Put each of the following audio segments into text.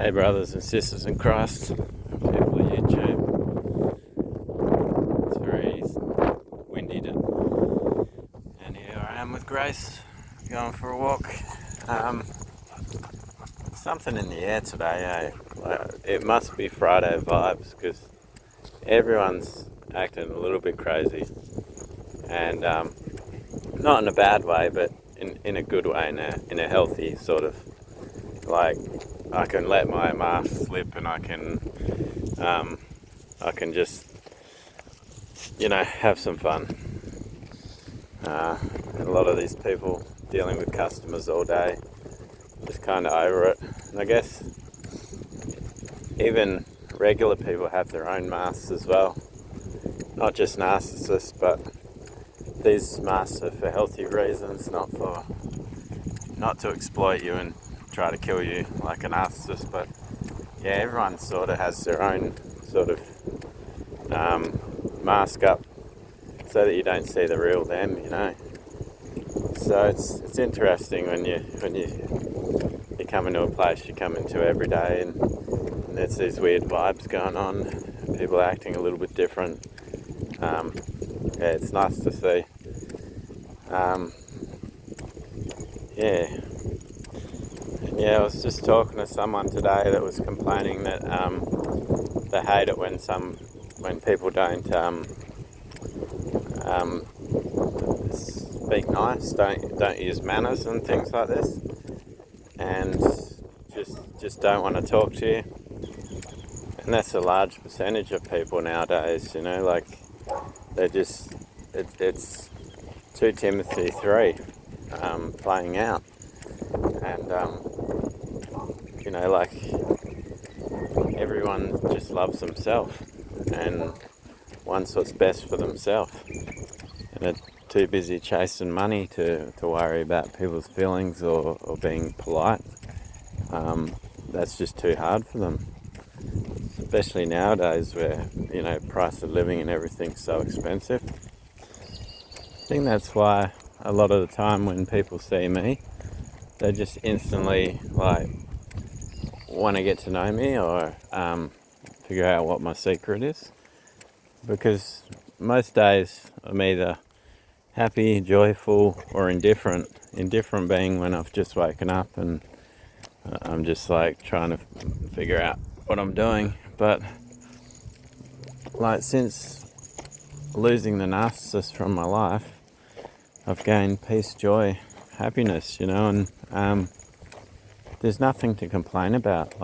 Hey brothers and sisters in Christ, people of YouTube. It's very windy and here I am with Grace, going for a walk. Something in the air today, it must be Friday vibes because everyone's acting a little bit crazy, and not in a bad way, but in a good way, in a healthy sort of, like, I can let my mask slip and I can just, have some fun. And a lot of these people dealing with customers all day, just kind of over it. And I guess even regular people have their own masks as well. Not just narcissists, but these masks are for healthy reasons, not to exploit you and try to kill you like a narcissist. But yeah, everyone sort of has their own sort of mask up so that you don't see the real them, So it's interesting when you come into a place you come into every day, and there's these weird vibes going on, people acting a little bit different. Yeah, it's nice to see. Yeah, I was just talking to someone today that was complaining that they hate it when people don't speak nice, don't use manners and things like this, and just don't want to talk to you. And that's a large percentage of people nowadays, like they just it's 2 Timothy 3 playing out, and like everyone just loves themselves and wants what's best for themselves, and are too busy chasing money to worry about people's feelings or being polite. That's just too hard for them, especially nowadays where price of living and everything's so expensive. I think that's why a lot of the time when people see me, they just instantly want to get to know me or figure out what my secret is, because most days I'm either happy, joyful, or indifferent. Indifferent being when I've just woken up and I'm just trying to figure out what I'm doing. But since losing the narcissist from my life, I've gained peace, joy, happiness, and there's nothing to complain about.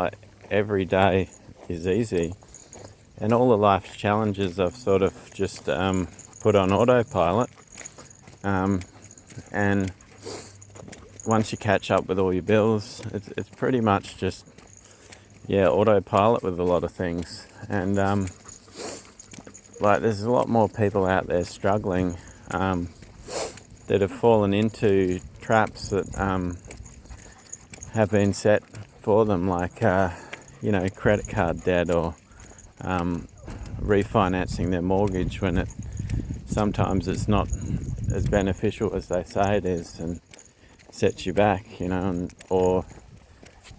Every day is easy, and all the life's challenges I've sort of just put on autopilot. And once you catch up with all your bills, it's pretty much just autopilot with a lot of things. And there's a lot more people out there struggling that have fallen into traps that have been set for them, credit card debt or refinancing their mortgage when sometimes it's not as beneficial as they say it is, and sets you back, or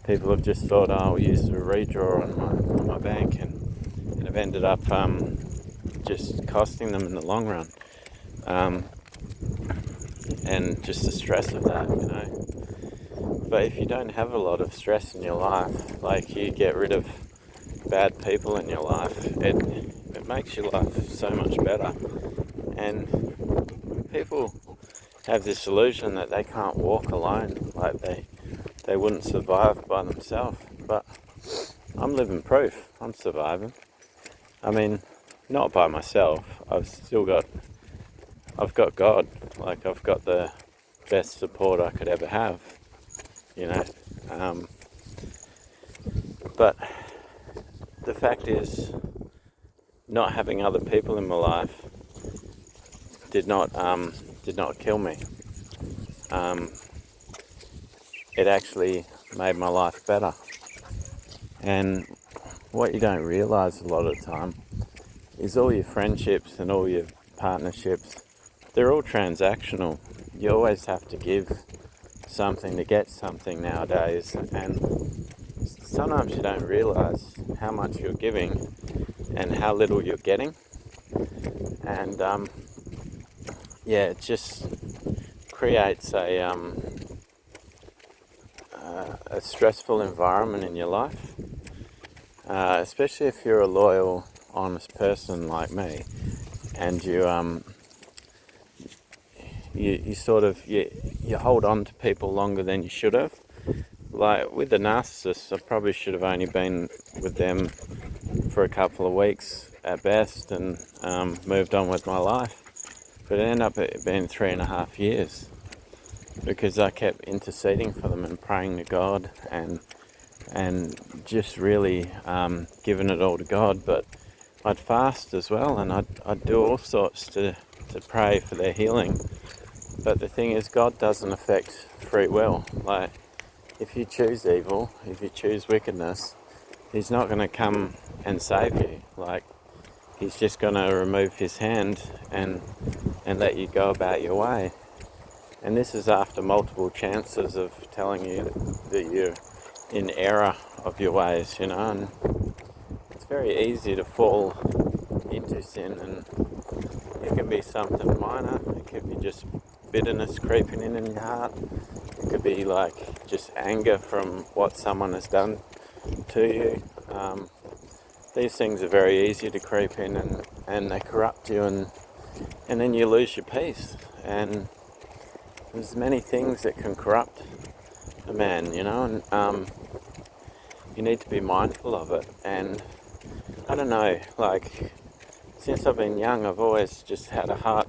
people have just thought, I'll use a redraw on my bank, and have ended up just costing them in the long run. And just the stress of that, But if you don't have a lot of stress in your life, you get rid of bad people in your life, it makes your life so much better. And people have this illusion that they can't walk alone, they wouldn't survive by themselves. But I'm living proof, I'm surviving. I mean, not by myself, I've got God, I've got the best support I could ever have, but the fact is, not having other people in my life did not kill me. It actually made my life better. And what you don't realise a lot of the time is all your friendships and all your partnerships, they're all transactional. You always have to give something to get something nowadays, and sometimes you don't realise how much you're giving and how little you're getting. And it just creates a stressful environment in your life, especially if you're a loyal, honest person like me, and you sort of you hold on to people longer than you should have. Like with the narcissists, I probably should have only been with them for a couple of weeks at best and moved on with my life. But it ended up being 3.5 years because I kept interceding for them and praying to God and just really giving it all to God. But I'd fast as well, and I'd do all sorts to pray for their healing. But the thing is, God doesn't affect free will. Like, if you choose evil, if you choose wickedness, He's not going to come and save you. Like, He's just going to remove His hand and let you go about your way. And this is after multiple chances of telling you that you're in error of your ways, and it's very easy to fall into sin, and it can be something minor. It could be just bitterness creeping in your heart. It could be like just anger from what someone has done to you. These things are very easy to creep in, and they corrupt you, and then you lose your peace. And there's many things that can corrupt a man, and you need to be mindful of it. And I don't know, like, since I've been young, I've always just had a heart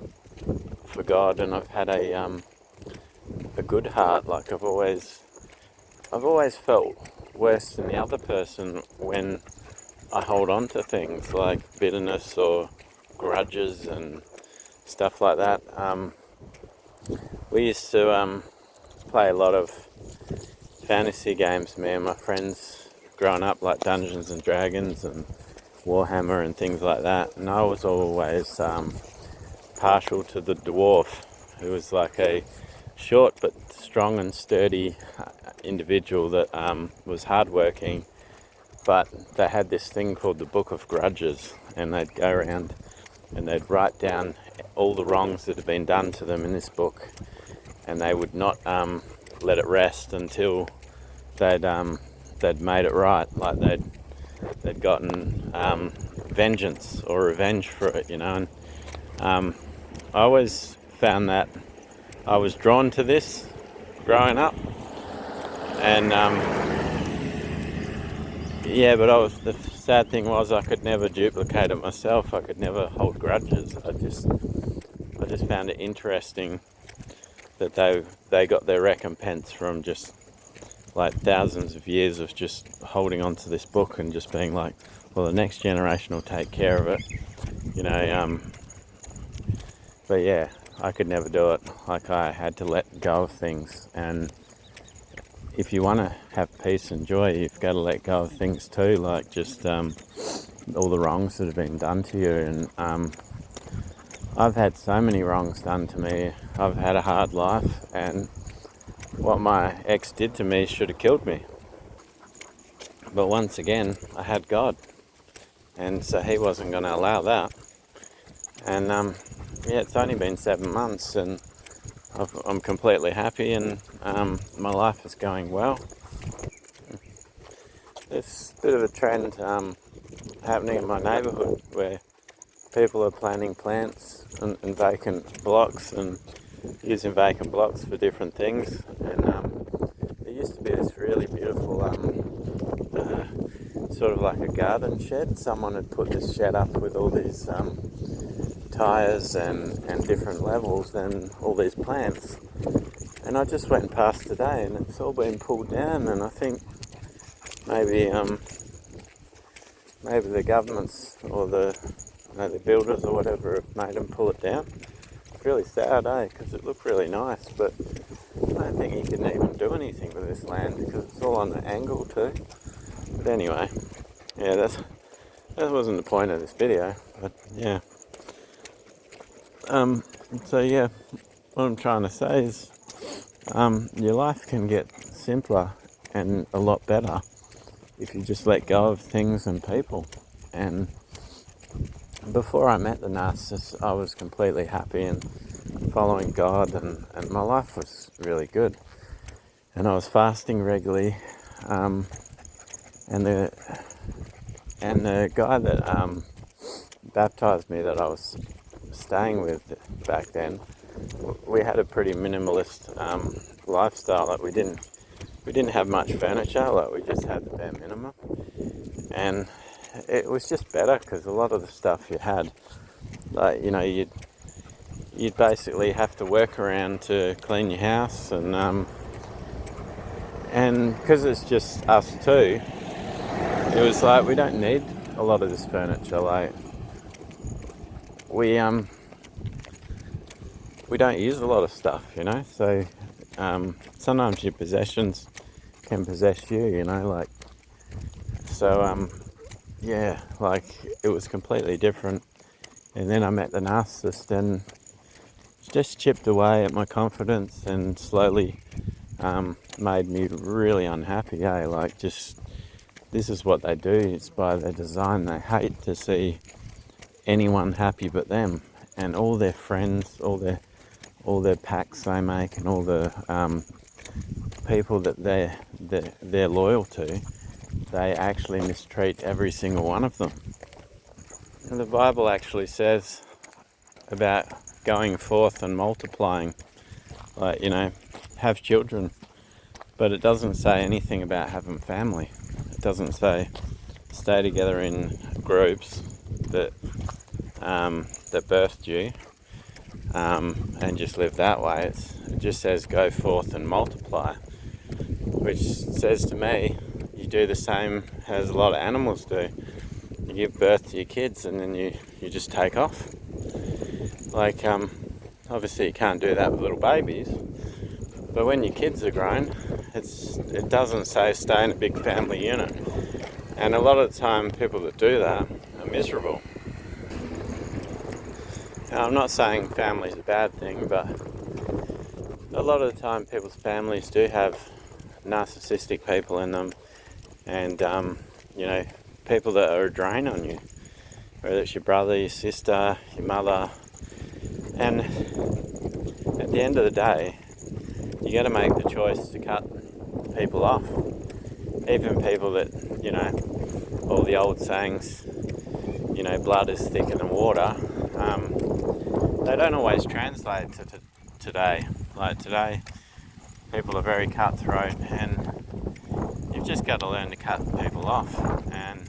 for God, and I've had a good heart. Like, I've always felt worse than the other person when I hold on to things like bitterness or grudges and stuff like that. We used to play a lot of fantasy games, me and my friends, growing up, like Dungeons and Dragons and Warhammer and things like that. And I was always partial to the dwarf, who was like a short but strong and sturdy individual that was hardworking. But they had this thing called the Book of Grudges, and they'd go around and they'd write down all the wrongs that had been done to them in this book, and they would not let it rest until they'd made it right, like they'd gotten vengeance or revenge for it, And I always found that I was drawn to this growing up, and but the sad thing was I could never duplicate it myself. I could never hold grudges. I just found it interesting that they got their recompense from just like thousands of years of just holding on to this book and just being like, well, the next generation will take care of it, But yeah, I could never do it. Like, I had to let go of things, and if you want to have peace and joy, you've got to let go of things too, like just all the wrongs that have been done to you. And I've had so many wrongs done to me. I've had a hard life, and what my ex did to me should have killed me. But once again, I had God, and so He wasn't going to allow that. And it's only been 7 months, and I'm completely happy, and my life is going well. There's a bit of a trend happening in my neighbourhood where people are planting plants and vacant blocks and using vacant blocks for different things. And there used to be this really beautiful sort of like a garden shed. Someone had put this shed up with all these tyres and different levels and all these plants. And I just went past today, and it's all been pulled down, and I think maybe the governments or the builders or whatever have made them pull it down. It's really sad, because it looked really nice, but I don't think you can even do anything with this land because it's all on an angle too. But anyway, yeah, that wasn't the point of this video, but yeah. So yeah, what I'm trying to say is your life can get simpler and a lot better if you just let go of things and people. And before I met the narcissist, I was completely happy and following God, and my life was really good. And I was fasting regularly, and the guy that baptized me, that I was staying with back then, we had a pretty minimalist lifestyle. Like we didn't have much furniture. Like we just had the bare minimum, and it was just better because a lot of the stuff you had, like you'd basically have to work around to clean your house, and because it's just us two, it was like we don't need a lot of this furniture. Like we don't use a lot of stuff, so sometimes your possessions can possess you, like, so yeah, like it was completely different. And then I met the narcissist, and just chipped away at my confidence and slowly made me really unhappy. Like, just, this is what they do. It's by their design. They hate to see anyone happy but them, and all their friends, all their pacts they make, and all the people that they're loyal to, they actually mistreat every single one of them. And the Bible actually says about going forth and multiplying, like, have children, but it doesn't say anything about having family. It doesn't say stay together in groups that birthed you, and just live that way. It just says go forth and multiply, which says to me you do the same as a lot of animals do. You give birth to your kids and then you just take off. Like, obviously you can't do that with little babies, but when your kids are grown, it doesn't say stay in a big family unit. And a lot of the time people that do that are miserable. Now, I'm not saying family's a bad thing, but a lot of the time people's families do have narcissistic people in them, and people that are a drain on you, whether it's your brother, your sister, your mother. And at the end of the day, you got to make the choice to cut people off. Even people that, all the old sayings, blood is thicker than water, they don't always translate to today. Like today, people are very cutthroat, and you've just got to learn to cut people off. And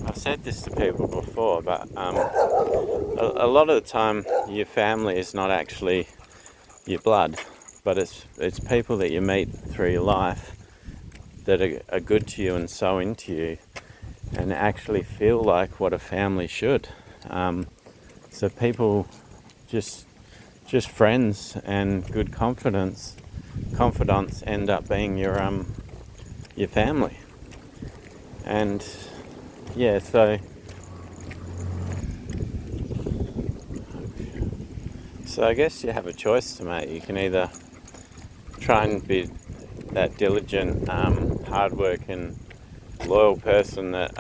I've said this to people before, but a lot of the time your family is not actually your blood, but it's people that you meet through your life that are good to you and so into you and actually feel like what a family should. So people, just friends and good confidants end up being your family. And yeah, so I guess you have a choice to make. You can either try and be that diligent, hard-working, loyal person that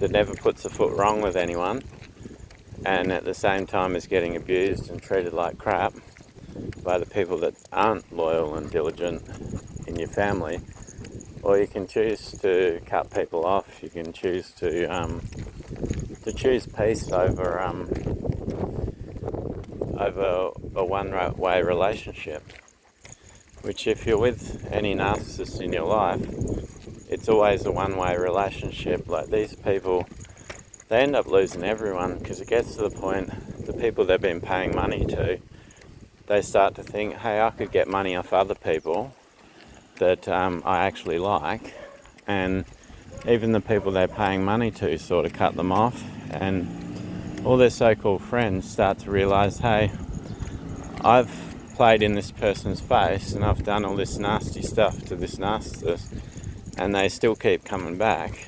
never puts a foot wrong with anyone, and at the same time is getting abused and treated like crap by the people that aren't loyal and diligent in your family. Or you can choose to cut people off. You can choose to choose peace over a one-way relationship. Which, if you're with any narcissist in your life, it's always a one-way relationship. Like, these people, they end up losing everyone, because it gets to the point, the people they've been paying money to, they start to think, hey, I could get money off other people that I actually like, and even the people they're paying money to sort of cut them off, and all their so-called friends start to realise, hey, I've played in this person's face and I've done all this nasty stuff to this narcissist, and they still keep coming back.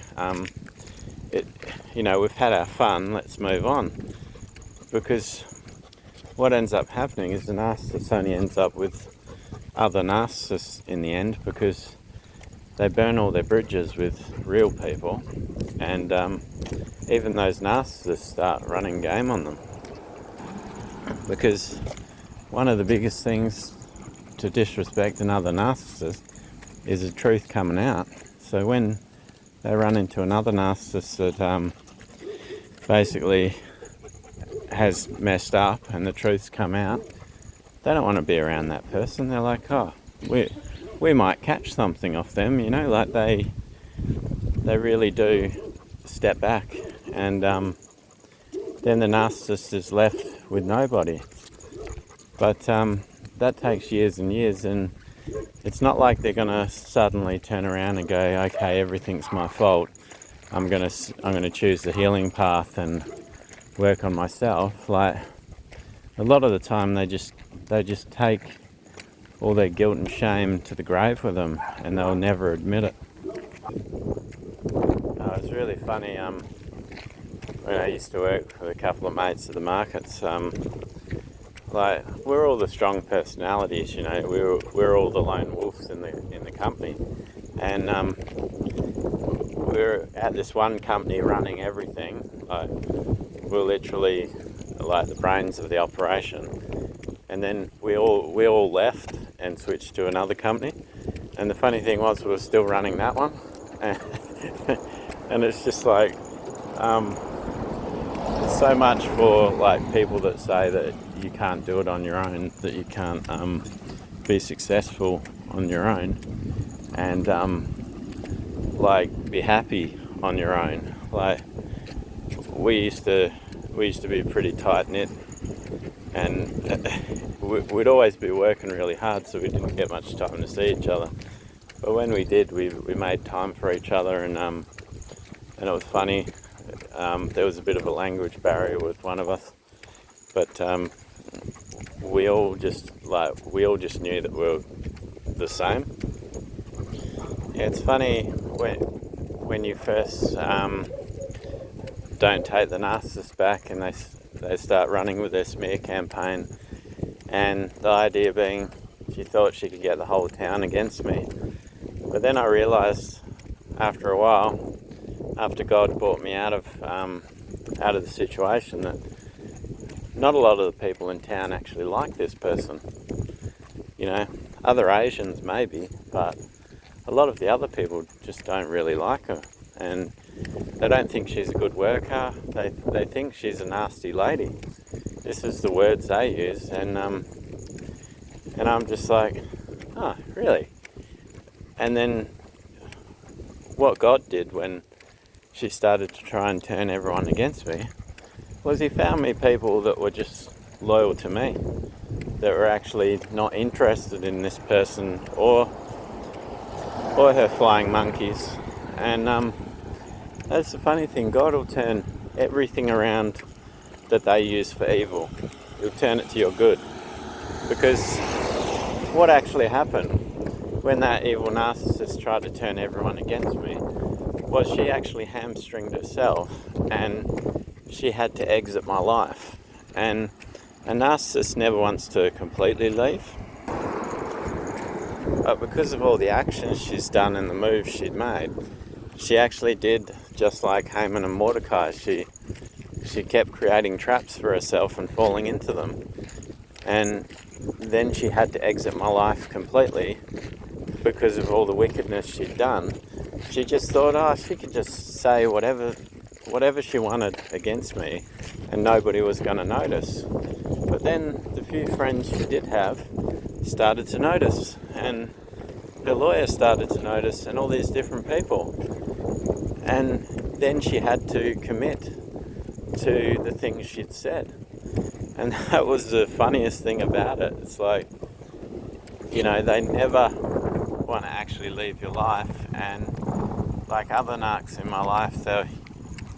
We've had our fun, let's move on. Because what ends up happening is the narcissist only ends up with other narcissists in the end, because they burn all their bridges with real people, and even those narcissists start running game on them. Because one of the biggest things to disrespect another narcissist is the truth coming out. So when they run into another narcissist that basically has messed up and the truth's come out, they don't want to be around that person. They're like, oh, we might catch something off them, like they really do step back, and then the narcissist is left with nobody. But that takes years and years, and it's not like they're going to suddenly turn around and go, okay, everything's my fault. I'm going to choose the healing path and work on myself. Like, a lot of the time they just take all their guilt and shame to the grave with them, and they'll never admit it. It was really funny when I used to work with a couple of mates at the markets. Like, we're all the strong personalities, we're all the lone wolves in the company, and we're at this one company running everything. Like, we're literally like the brains of the operation, and then we all left and switched to another company. And the funny thing was, we were still running that one, and it's just like it's so much for like people that say that you can't do it on your own, that you can't be successful on your own, and like be happy on your own. Like, we used to be pretty tight knit, and we'd always be working really hard, so we didn't get much time to see each other. But when we did, we made time for each other, and it was funny. There was a bit of a language barrier with one of us, but we all just knew that we were the same. Yeah, it's funny when you first don't take the narcissist back, and they start running with their smear campaign, and the idea being she thought she could get the whole town against me. But then I realised after a while, after God brought me out of the situation, that not a lot of the people in town actually like this person. Other Asians maybe, but a lot of the other people just don't really like her, and they don't think she's a good worker. They think she's a nasty lady. This is the words they use, and I'm just like, oh, really? And then what God did when she started to try and turn everyone against me was he found me people that were just loyal to me, that were actually not interested in this person or her flying monkeys. And that's the funny thing, God will turn everything around that they use for evil. He'll turn it to your good. Because what actually happened when that evil narcissist tried to turn everyone against me was she actually hamstringed herself, and she had to exit my life. And a narcissist never wants to completely leave, but because of all the actions she's done and the moves she'd made, she actually did just like Haman and Mordecai. She kept creating traps for herself and falling into them, and then she had to exit my life completely because of all the wickedness she'd done. She just thought, she could just say whatever she wanted against me, and nobody was going to notice. But then the few friends she did have started to notice, and her lawyer started to notice, and all these different people. And then she had to commit to the things she'd said. And that was the funniest thing about it. It's like, they never want to actually leave your life, and like other narcs in my life,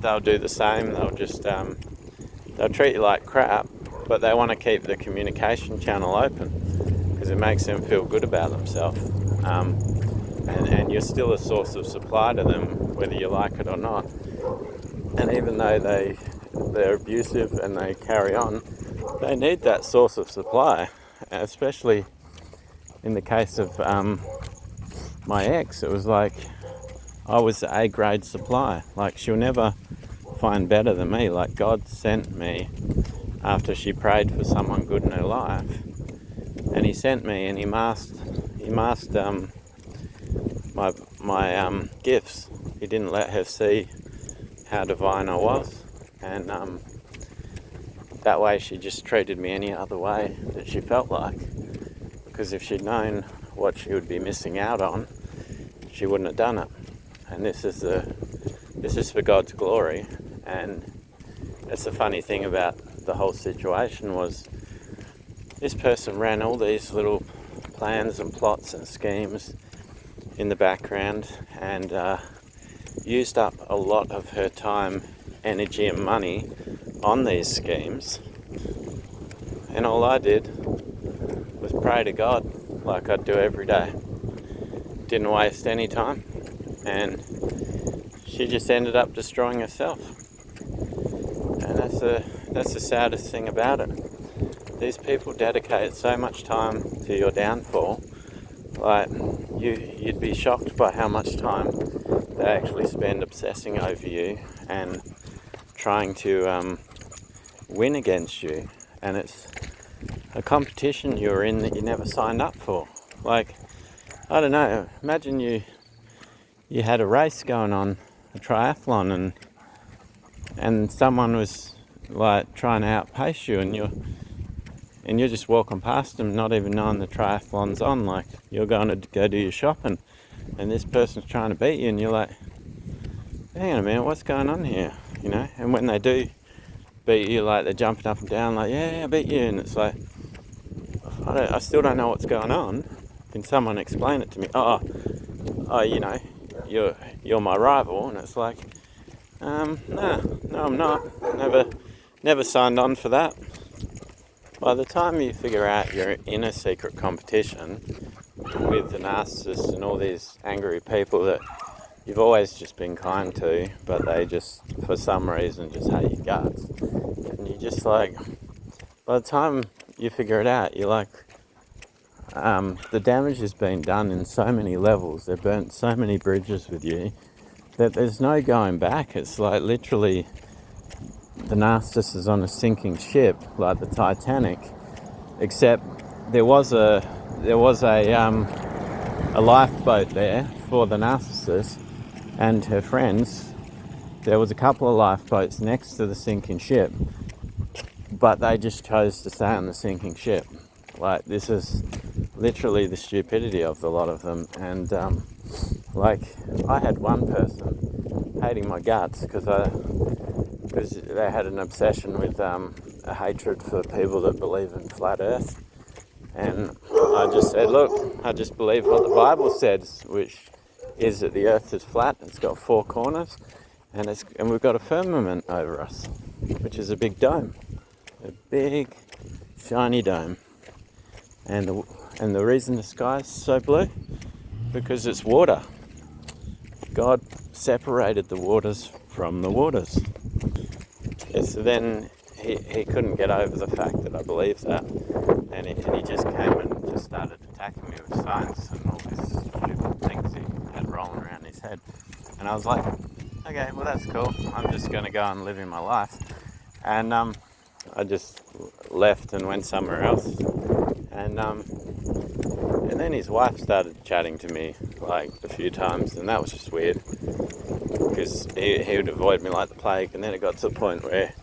they'll do the same. They'll just they'll treat you like crap, but they want to keep the communication channel open because it makes them feel good about themselves, and you're still a source of supply to them, whether you like it or not. And even though they're abusive and they carry on, they need that source of supply, especially in the case of my ex, it was like I was the A-grade supply. Like, she'll never find better than me. Like, God sent me after she prayed for someone good in her life, and he sent me, and he masked my gifts. He didn't let her see how divine I was, and that way she just treated me any other way that she felt like, because if she'd known what she would be missing out on, she wouldn't have done it. And this is for God's glory. And that's the funny thing about the whole situation was this person ran all these little plans and plots and schemes in the background, and used up a lot of her time, energy and money on these schemes. And all I did was pray to God like I'd do every day. Didn't waste any time, and she just ended up destroying herself. And that's the saddest thing about it. These people dedicate so much time to your downfall. Like, you'd be shocked by how much time they actually spend obsessing over you and trying to win against you. And it's a competition you're in that you never signed up for. Like, I don't know, imagine you had a race going on, a triathlon, and someone was like trying to outpace you, and you're just walking past them, not even knowing the triathlon's on. Like, you're going to go do your shopping, and this person's trying to beat you, and you're like, hang on a minute, what's going on here? You know? And when they do beat you, like, they're jumping up and down, like, yeah, I beat you, and it's like, I still don't know what's going on. Can someone explain it to me? Oh, you know, you're my rival. And it's like, no, I'm not. Never signed on for that. By the time you figure out you're in a secret competition with the narcissist and all these angry people that you've always just been kind to, but they just, for some reason, just hate your guts. And you just like, by the time you figure it out, you're like, the damage has been done in so many levels. They've burnt so many bridges with you that there's no going back. It's like literally the narcissist is on a sinking ship, like the Titanic, except there was a lifeboat there for the narcissist and her friends. There was a couple of lifeboats next to the sinking ship, but they just chose to stay on the sinking ship. Like, this is literally the stupidity of a lot of them. And like, I had one person hating my guts because they had an obsession with a hatred for people that believe in flat earth. And I just said, look, I just believe what the Bible says, which is that the earth is flat, it's got four corners, and we've got a firmament over us, which is a big dome, a big shiny dome. And the reason the sky is so blue, because it's water. God separated the waters from the waters. So then he couldn't get over the fact that I believed that, and he just came and just started attacking me with science and all these stupid things he had rolling around his head. And I was like, okay, well, that's cool. I'm just going to go and live in my life. And I just left and went somewhere else. And then his wife started chatting to me like a few times, and that was just weird, because he would avoid me like the plague. And then it got to the point where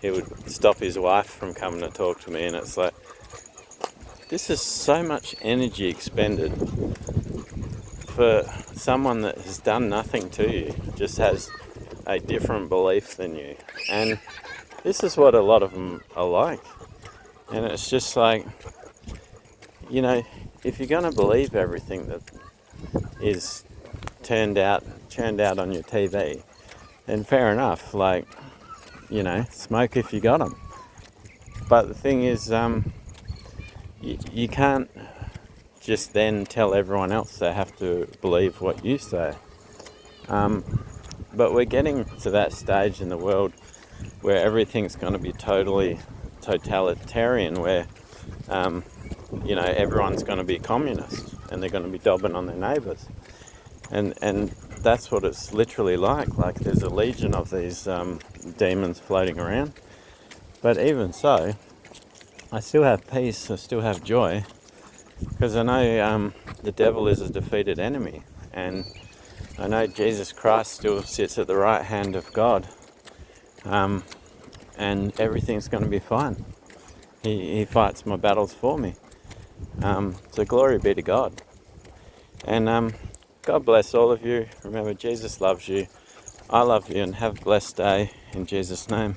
he would stop his wife from coming to talk to me, and it's like, this is so much energy expended for someone that has done nothing to you, just has a different belief than you. And this is what a lot of them are like. And it's just like, you know, if you're going to believe everything that is turned out on your TV, then fair enough. Like, you know, smoke if you got them. But the thing is, you can't just then tell everyone else they have to believe what you say. But we're getting to that stage in the world where everything's going to be totally totalitarian, where you know, everyone's going to be communist and they're going to be dobbing on their neighbours. And that's what it's literally like. Like there's a legion of these demons floating around. But even so, I still have peace, I still have joy, because I know the devil is a defeated enemy. And I know Jesus Christ still sits at the right hand of God. And everything's going to be fine. He fights my battles for me. So glory be to God. And God bless all of you. Remember, Jesus loves you. I love you, and have a blessed day in Jesus' name.